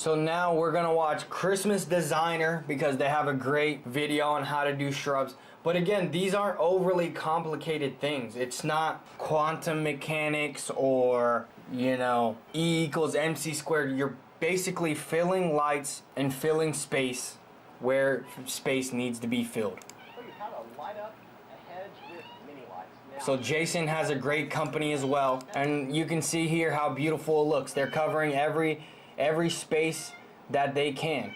So now we're gonna watch Christmas Designer because they have a great video on how to do shrubs. But again, these aren't overly complicated things. It's not quantum mechanics or, you know, E equals MC squared. You're basically filling lights and filling space where space needs to be filled. So Jason has a great company as well, and you can see here how beautiful it looks. They're covering every space that they can.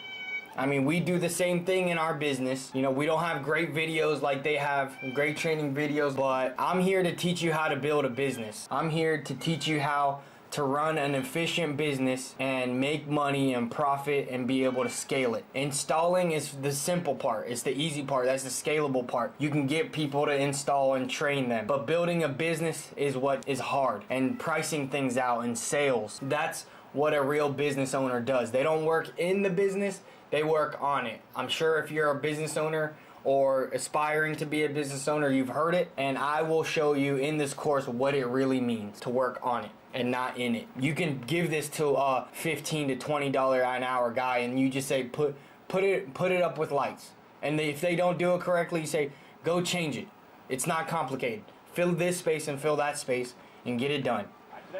I mean, we do the same thing in our business. You know, we don't have great videos like they have, great training videos, but I'm here to teach you how to build a business. I'm here to teach you how to run an efficient business and make money and profit and be able to scale it. Installing is the simple part. It's the easy part. That's the scalable part. You can get people to install and train them. But building a business is what is hard. And pricing things out and sales. That's what a real business owner does. They don't work in the business, they work on it. I'm sure if you're a business owner or aspiring to be a business owner, you've heard it, and I will show you in this course what it really means to work on it and not in it. You can give this to a $15 to $20 an hour guy and you just say put it up with lights. And if they don't do it correctly, you say go change it. It's not complicated. Fill this space and fill that space and get it done.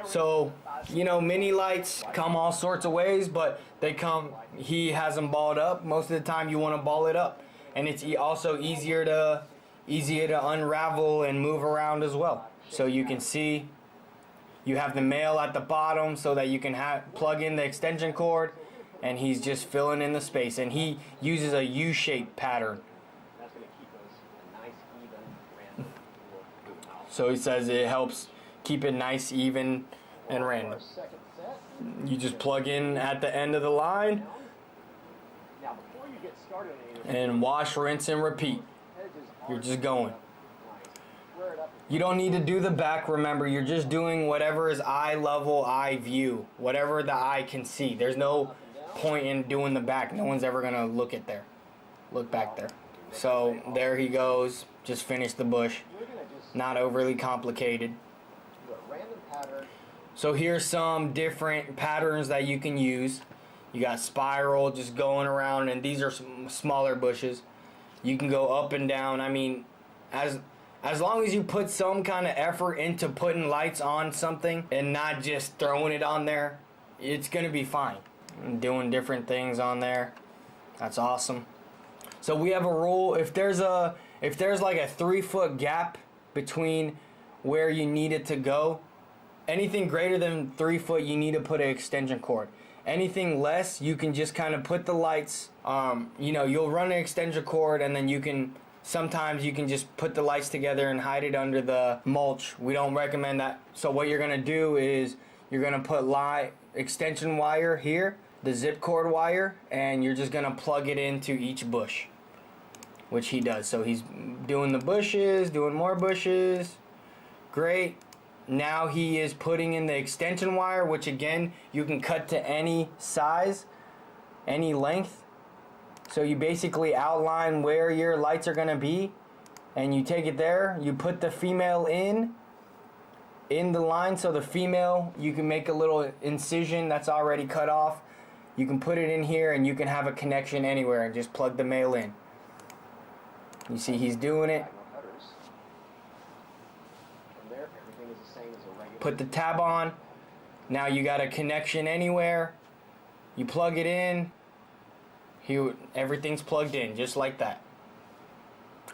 So, you know, mini lights come all sorts of ways, but they come, he has them balled up. Most of the time you want to ball it up. And it's also easier to unravel and move around as well. So you can see you have the male at the bottom so that you can plug in the extension cord, and he's just filling in the space. And he uses a U-shaped pattern. So he says it helps keep it nice, even, and random. You just plug in at the end of the line and wash, rinse, and repeat. You're just going. You don't need to do the back. Remember, you're just doing whatever is eye level, eye view, whatever the eye can see. There's no point in doing the back. No one's ever gonna look back there. So there he goes. Just finished the bush. Not overly complicated. So here's some different patterns that you can use. You got spiral just going around, and these are some smaller bushes. You can go up and down. I mean, as long as you put some kind of effort into putting lights on something and not just throwing it on there, it's gonna be fine. And doing different things on there, that's awesome. So we have a rule: if there's like a 3-foot gap between where you need it to go, anything greater than 3 foot, you need to put an extension cord. Anything less, you can just kind of put the lights, you know, you'll run an extension cord, and then sometimes you can just put the lights together and hide it under the mulch. We don't recommend that. So what you're going to do is you're going to put extension wire here, the zip cord wire, and you're just going to plug it into each bush, which he does. So he's doing the bushes, doing more bushes. Great. Now he is putting in the extension wire, which again, you can cut to any size, any length. So you basically outline where your lights are going to be, and you take it there. You put the female in the line. So the female, you can make a little incision that's already cut off. You can put it in here, and you can have a connection anywhere and just plug the male in. You see he's doing it. Put the tab on. Now you got a connection anywhere. You plug it in. Everything's plugged in just like that.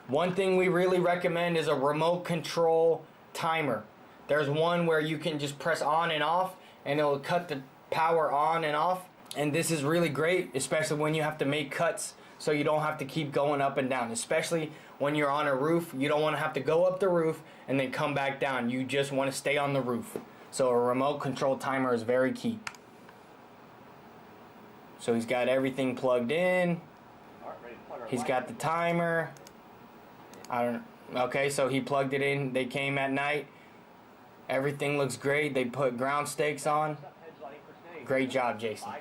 One thing we really recommend is a remote control timer. There's one where you can just press on and off, and it'll cut the power on and off. And this is really great, especially when you have to make cuts, so you don't have to keep going up and down. Especially when you're on a roof, you don't want to have to go up the roof and then come back down. You just want to stay on the roof. So a remote control timer is very key. So he's got everything plugged in. He's got the timer. Okay, so he plugged it in. They came at night. Everything looks great. They put ground stakes on. Great job, Jason.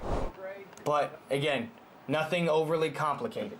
But again, nothing overly complicated.